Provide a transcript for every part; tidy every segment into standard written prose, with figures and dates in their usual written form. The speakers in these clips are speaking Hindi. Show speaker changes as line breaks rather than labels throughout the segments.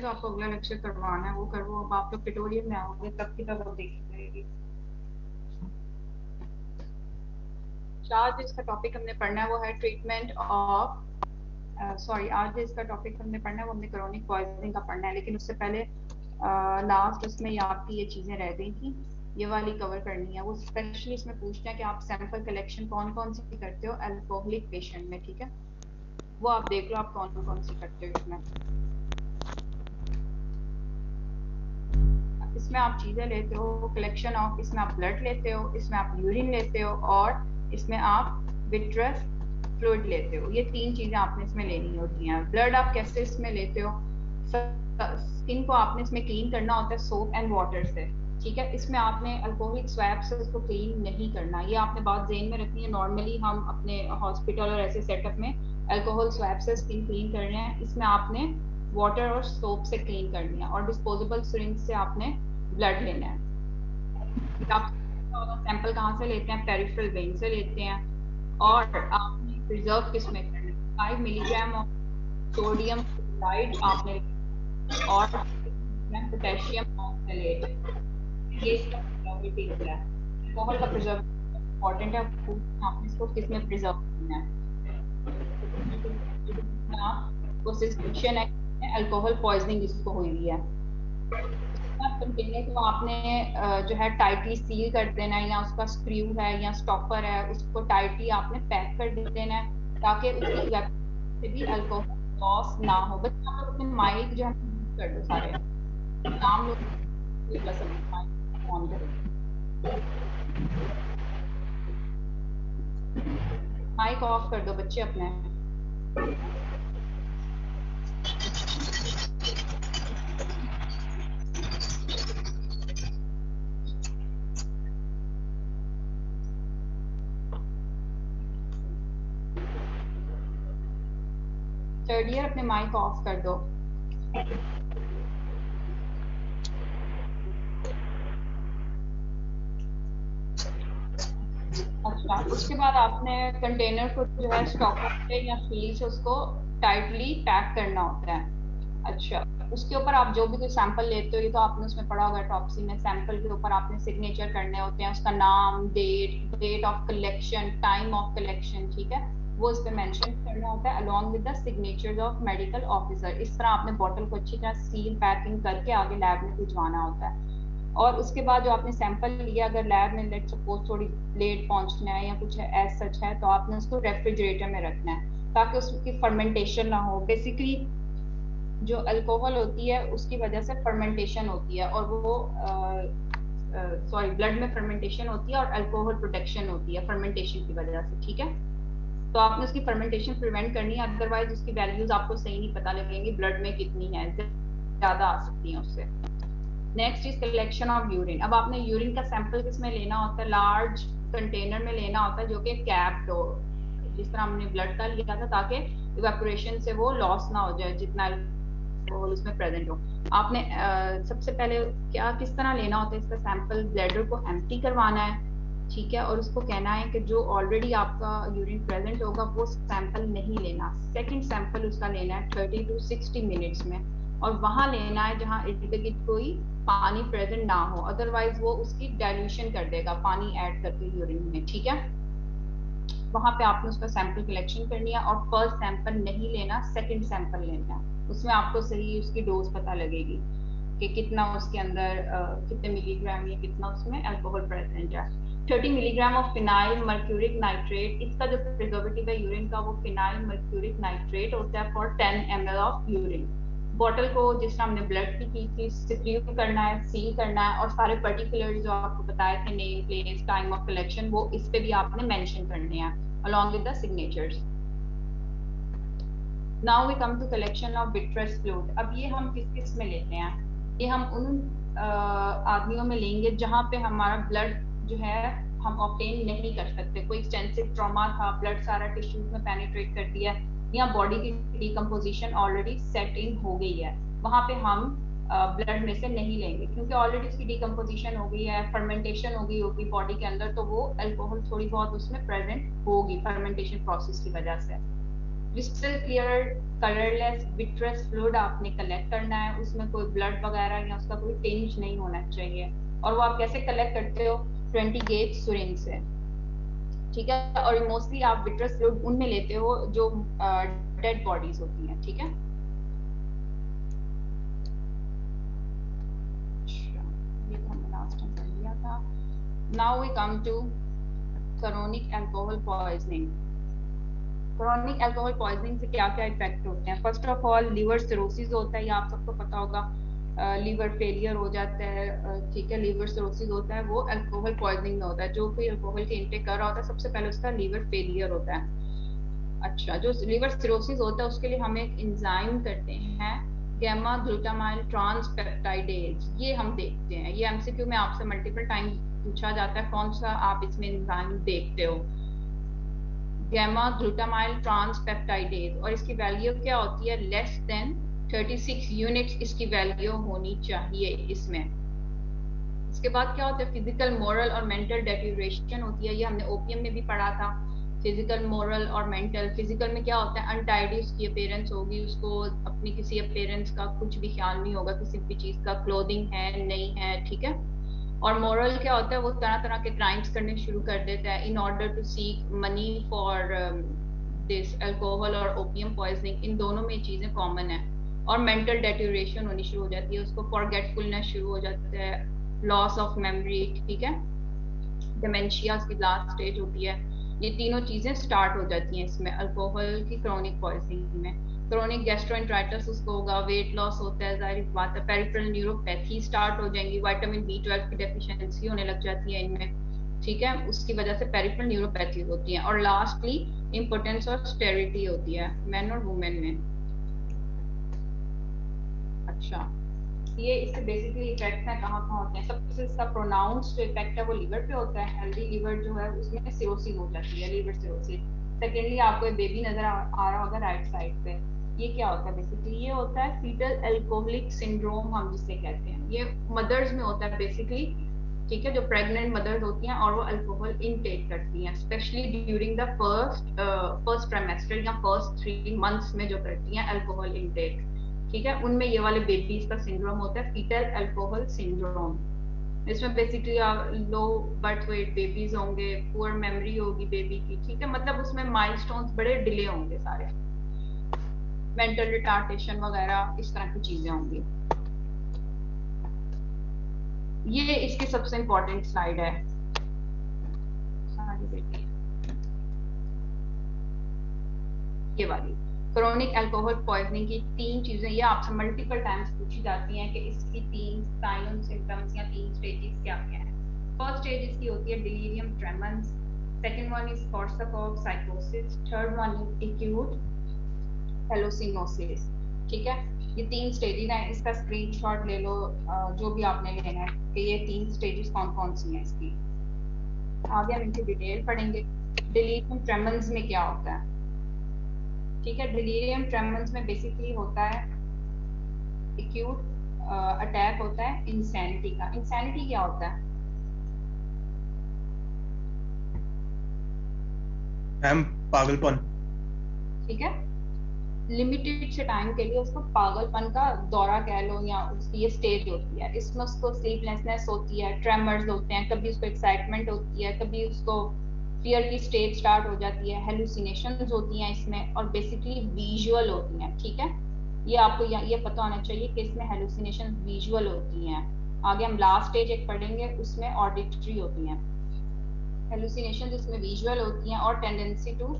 जो आपको अगला लेक्चर करवाना है वो करो। अब आप लोग ट्यूटोरियल में आओगे तब की तब देखेंगे। आज इसका टॉपिक हमने पढ़ना है वो है ट्रीटमेंट ऑफ आज इसका टॉपिक हमने पढ़ना है वो हमने क्रोनिक पॉइजनिंग का पढ़ना है, लेकिन उससे पहले लास्ट उसमें आपकी ये चीजें रह गई थी, ये वाली कवर करनी है। वो स्पेशली इसमें पूछते हैं कि आप सैंपल कलेक्शन कौन कौन सी करते हो अल्कोहलिक पेशेंट में, ठीक है। वो आप देख लो आप कौन कौन सी करते हो इसमें। इसमें आप चीजें लेते हो कलेक्शन ऑफ, इसमें आप ब्लड लेते हो, इसमें आप यूरिन लेते हो और इसमें आप विट्रस फ्लूइड लेते हो। ये तीन चीजें आपने इसमें लेनी होती हैं। ब्लड आप कैसे इसमें लेते हो, स्किन को आपने इसमें क्लीन करना होता है सोप एंड वाटर से, ठीक है। इसमें आपने अल्कोहलिक स्वैब से उसको क्लीन नहीं करना, ये आपने बात ज़हन में रखनी है। नॉर्मली हम अपने हॉस्पिटल और ऐसे सेटअप में अल्कोहल स्वैब से स्किन क्लीन कर रहे हैं, इसमें आपने वाटर और सोप से क्लीन करनी है और डिस्पोजेबल सिरिंज से आपने ब्लड लेना है। आप सैंपल कहाँ से लेते हैं, पेरिफेरल वेन से लेते हैं। और आपने प्रिजर्व किस में करना है, 5 मिलीग्राम ऑफ सोडियम क्लोराइड आपने और पोटेशियम ऑक्सलेट, ये इसका प्रिजर्वेटिव है। अल्कोहल का प्रिजर्वेटिव इंपॉर्टेंट है, आपने इसको किस में प्रिजर्व करना है। सस्पेंशन है अल्कोहल पॉइजनिंग जिसको हुई है, कंटेनर को आपने जो है टाइटली सील कर देना है, या उसका स्क्रू है या स्टॉपर है उसको टाइटली आपने पैक कर देना है ताकि उसकी से भी अल्कोहल लॉस ना हो। बस आप लोग अपने माइक जो है यूज कर दो सारे नाम लोग ऑन करो, माइक ऑफ कर दो बच्चे अपने। थर्ड ईयर अपने माइक ऑफ कर दो। अच्छा, उसके बाद आपने कंटेनर को जो है स्टॉपर से या सील से उसको टाइटली पैक करना होता है। अच्छा, उसके ऊपर आप जो भी कोई सैंपल लेते हो, ये तो आपने उसमें पढ़ा होगा टॉप्सी में, सैंपल के ऊपर आपने सिग्नेचर करने होते हैं, उसका नाम, date of collection, time of collection, ठीक है, वो इस पे मेंशन करना होता है along with the signatures of medical officer. इस तरह आपने बॉटल को अच्छी तरह सील पैकिंग करके आगे लैब में भिजवाना होता है। और उसके बाद जो आपने सैंपल लिया, अगर लैब में लेट सपोज थोड़ी लेट पहुंचना है या कुछ एज सच है, तो आपने उसको रेफ्रिजरेटर में रखना है ताकि उसकी फर्मेंटेशन ना हो। बेसिकली जो अल्कोहल होती है उसकी वजह से फर्मेंटेशन होती है, और वो ब्लड में फर्मेंटेशन होती है और अल्कोहल प्रोटेक्शन होती है फर्मेंटेशन की वजह से, ठीक है। तो आपने उसकी फर्मेंटेशन प्रिवेंट करनी है, अदरवाइज उसकी वैल्यूज आपको सही नहीं पता लगेंगी ब्लड में कितनी है, ज्यादा आ सकती है उससे। Next is collection of urine. अब आपने यूरिन का सैंपल किसमें लेना होता है, लार्ज कंटेनर में लेना होता है जो कि कैप्ड हो, जिस तरह हमने ब्लड का लिया था, ताकि इवेपोरेशन से वो लॉस ना हो जाए जितना अल्कोहल उसमें प्रेजेंट हो। आपने सबसे पहले क्या किस तरह लेना होता है इसका सैंपल, ब्लैडर को एम्प्टी करवाना है, ठीक है, और उसको कहना है कि जो ऑलरेडी आपका यूरिन प्रेजेंट होगा वो सैंपल नहीं लेना, सेकंड सैंपल उसका लेना है 30 to 60 मिनट्स में, और वहां लेना है जहां इर्द गिर्द कोई पानी प्रेजेंट ना हो, अदरवाइज वो उसकी डाइल्यूशन कर देगा पानी ऐड करके यूरिन में, ठीक है। वहां पे आपने उसका सैंपल कलेक्शन करनी है और फर्स्ट सैंपल नहीं लेना, सेकंड सैंपल लेना है। उसमें आपको सही उसकी डोज पता लगेगी कि कितना उसके अंदर कितने मिलीग्राम या कितना उसमें अल्कोहल प्रेजेंट है। 30 milligram of phenyl mercuric nitrate, इसका जो प्रिजर्वेटिव है यूरिन का वो फिनाइल मर्क्यूरिक नाइट्रेट होता है for 10 ml of urine. Bottle को जिस तरह हमने ब्लड की थी सिक्रीव करना है, सील करना है, और सारे पर्टिकुलर जो आपको बताए थे name place time of collection वो इस पे भी आपने मेंशन करने हैं along with the signatures. Now we come to collection of vitreous fluid. अब ये हम किस किस में लेते हैं, ये हम उन आदमियों में लेंगे जहां पे हमारा ब्लड जो है हम ऑब्टेन नहीं कर सकते, कोई एक्सटेंसिव ट्रॉमा था, ब्लड सारा टिश्यूज में पेनिट्रेट कर दिया, या बॉडी की डिकम्पोजिशन ऑलरेडी सेट इन हो गई है, वहां पे हम ब्लड में से नहीं लेंगे क्योंकि ऑलरेडी उसकी डिकम्पोजिशन हो गई है, फर्मेंटेशन हो गई होगी बॉडी के अंदर, तो वो अल्कोहल थोड़ी बहुत उसमें प्रेजेंट होगी फर्मेंटेशन प्रोसेस की वजह से। Crystal clear colourless vitreous fluid आपने कलेक्ट करना है, उसमें कोई ब्लड वगैरह या उसका कोई टिंज नहीं होना चाहिए। और वो आप कैसे कलेक्ट करते हो? 20 गेज सिरिंज से, ठीक है। और मोस्टली आप विट्रस फ्लूइड उनमें लेते हो जो डेड बॉडीज होती हैं, ठीक है। ये तो हमने लास्ट टाइम कर लिया था। Now we come to chronic alcohol poisoning. Chronic alcohol poisoning से क्या क्या इफेक्ट होते हैं? First of all liver cirrhosis होता है, ये आप सबको पता होगा। लीवर फेलियर हो जाता है, ठीक है। लीवर सिरोसिस होता है, वो अल्कोहल पॉइजनिंग में होता है। जो कोई अल्कोहल के इंटेक कर रहा होता है, सबसे पहले उसका लीवर फेलियर होता है। अच्छा, जो लिवर सिरोसिस होता है उसके लिए हम एक एंजाइम करते हैं, गैमा ग्लूटामाइल ट्रांसपेप्टाइडेज। ये हम देखते हैं, ये एमसीक्यू में आपसे मल्टीपल टाइम पूछा जाता है, कौन सा आप इसमें एंजाइम देखते हो? Gamma glutamyl transpeptidase. और इसकी वैल्यू क्या होती है? लेस देन 36 यूनिट्स इसकी वैल्यू होनी चाहिए इसमें। इसके बाद क्या होता है? फिजिकल, मोरल और मेंटल डेटोरेशन होती है, ये हमने ओपीएम में भी पढ़ा था। फिजिकल, मोरल और मेंटल। फिजिकल में क्या होता है? अनटाइडी उसकी अपीयरेंस होगी, उसको अपनी किसी अपीयरेंस का कुछ भी ख्याल नहीं होगा, किसी भी चीज का, क्लोथिंग है नहीं है, ठीक है। और मोरल क्या होता है? वो तरह तरह के क्राइम्स करने शुरू कर देता है in order to seek money for this alcohol और ओपियम पॉइजनिंग। इन दोनों में चीजें कॉमन है। और मेंटल डेटोरेशन होनी शुरू हो जाती है, उसको फॉरगेटफुलनेस शुरू हो जाता है, लॉस ऑफ मेमोरी, ठीक है। डिमेंशिया की लास्ट स्टेज होती है। ये तीनों चीजें स्टार्ट हो जाती हैं इसमें अल्कोहल की क्रोनिक पॉइजनिंग में। क्रोनिक गैस्ट्रोएंटराइटिस उसको होगा, वेट लॉस होता है, जाहिर बात है। पेरिफेरल न्यूरोपैथी स्टार्ट हो जाएंगी, विटामिन B12 की डेफिशिएंसी होने लग जाती है इनमें, ठीक है। उसकी वजह से पेरिफेरल न्यूरोपैथी होती है। और लास्टली इंपोर्टेंस और स्टेरिलिटी होती है मेन और वुमेन में। अच्छा, ये इससे बेसिकली इफेक्ट्स हैं, कहाँ कहाँ होते हैं? सबसे इसका प्रोनाउंस जो इफेक्ट है वो लीवर पे होता है। हेल्दी लीवर जो है उसमें सिरोसिस हो जाती है, लीवर सिरोसिस। सेकेंडली आपको बेबी नजर आ रहा होगा राइट साइड पे। ये क्या होता है? बेसिकली ये होता है फीटल अल्कोहलिक सिंड्रोम, हम जिसे कहते हैं। ये मदर्स में होता है बेसिकली, ठीक है। जो प्रेग्नेंट मदर्स होती हैं और वो अल्कोहल इनटेक करती हैं, specially during the first trimester या फर्स्ट 3 मंथ्स में जो करती हैं अल्कोहल इनटेक, ठीक है। उनमें ये वाले बेबीज का सिंड्रोम होता है फीटल अल्कोहल सिंड्रोम। इसमें basically low birth weight babies होंगे, पुअर मेमोरी होगी बेबी की, ठीक है। मतलब उसमें माइलस्टोन्स बड़े डिले होंगे सारे, मेंटल रिटार्डेशन वगैरह इस तरह की चीजें होंगी। ये इसकी सबसे इंपॉर्टेंट स्लाइड है सारी बेटी, ये वाली। क्रोनिक अल्कोहल पॉइजनिंग की 3 चीजें, ये आपसे मल्टीपल टाइम्स पूछी जाती हैं कि इसकी 3 साइन और सिम्टम्स या 3 स्टेजेस क्या क्या हैं। फर्स्ट स्टेज इसकी होती है delirium tremens, second one is Korsakoff साइकोसिस, third one is acute hallucinosis, ठीक है। ये 3 स्टेजेस हैं, इसका स्क्रीनशॉट ले लो जो भी आपने लेना है कि ये 3 स्टेजेस कौन कौन सी हैं इसकी। आगे हम इनकी डिटेल पढ़ेंगे। डिलीरियम ट्रेमेंस में क्या होता है, ठीक है। डिलीरियम ट्रेमेंस में बेसिकली होता है एक्यूट अटैक होता है इंसैनिटी का। इंसैनिटी क्या होता है?
पागलपन,
ठीक है। लिमिटेड से टाइम के लिए उसको पागलपन का दौरा कह लो, या उसकी ये स्टेज होती है। इसमें उसको स्लीपलेसनेस होती है, ट्रेमर्स होते हैं, कभी उसको एक्साइटमेंट होती है, कभी उसको फियर की स्टेज स्टार्ट हो जाती है, हेलुसिनेशंस होती हैं इसमें, और बेसिकली विजुअल होती हैं, ठीक है। ये आपको ये पता होना चाहिए कि इसमें हेलुसिनेशन विजुअल होती हैं। आगे हम लास्ट स्टेज एक पढ़ेंगे, उसमें ऑडिटरी होती हैं। हेलुसिनेशन इसमें विजुअल होती हैं और टेंडेंसी टू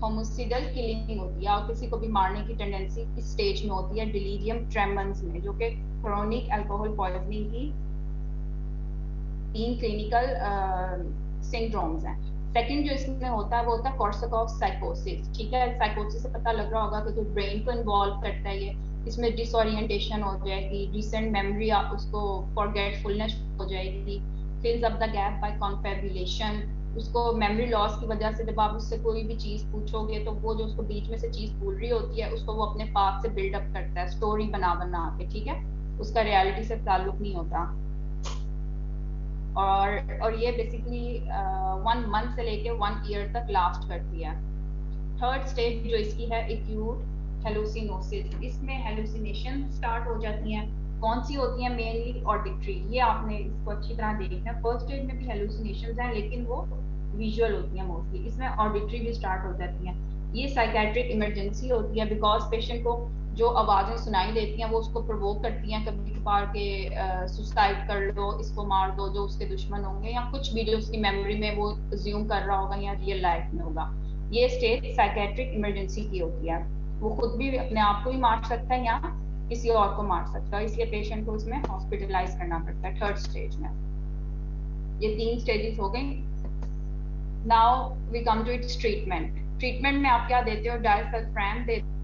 होमिसाइडल किलिंग होती है, और किसी को भी मारने की टेंडेंसी इस स्टेज में होती है डिलीरियम ट्रेमेंस में, जो कि क्रोनिक अल्कोहल पॉइजनिंग की 3 क्लिनिकल सिंड्रोम्स हैं। सेकंड जो इसमें होता है वो होता है कोर्साकॉफ साइकोसिस, ठीक है। साइकोसिस से पता लग रहा होगा कि तो ब्रेन को इन्वॉल्व करता है ये। इसमें डिसओरिएंटेशन हो जाएगी, रिसेंट मेमोरी उसको फॉरगेटफुलनेस हो जाएगी, fills up the gap by confabulation. उसको मेमोरी लॉस की वजह से जब आप उससे कोई भी चीज पूछोगे तो वो जो उसको बीच में से चीज भूल रही होती है उसको वो अपने पास से बिल्डअप करता है, स्टोरी बना बना के, ठीक है। उसका रियलिटी से ताल्लुक नहीं होता। और ये बेसिकली 1 मंथ से लेके 1 ईयर तक लास्ट करती है। थर्ड स्टेज जो इसकी है एक्यूट हेलुसिनोसिस, इसमें हेलुसिनेशन स्टार्ट हो जाती हैं। कौन सी होती है? Mainly auditory. ये आपने इसको अच्छी तरह देखना है। फर्स्ट स्टेज में भी हेलुसिनेशंस हैं लेकिन वो विजुअल होती हैं मोस्टली, इसमें ऑडिटरी भी स्टार्ट हो जाती हैं। ये साइकेट्रिक इमरजेंसी होती है बिकॉज पेशेंट को जो आवाजें सुनाई देती हैं वो उसको प्रोवोक करती हैं कभी कभार के सुसाइड कर लो, इसको मार दो, जो उसके दुश्मन होंगे या कुछ भी जो उसकी मेमोरी में वो अज्यूम कर रहा होगा या रियल लाइफ में होगा। ये स्टेज साइकेट्रिक इमरजेंसी की होती है। वो खुद भी अपने आप को ही मार सकता है या किसी और को मार सकता है, इसलिए पेशेंट को इसमें हॉस्पिटलाइज करना पड़ता है थर्ड स्टेज में। ये 3 स्टेजेस हो गई। Now we come to its treatment. Treatment में आप क्या देते हो? डायसल्फाम देते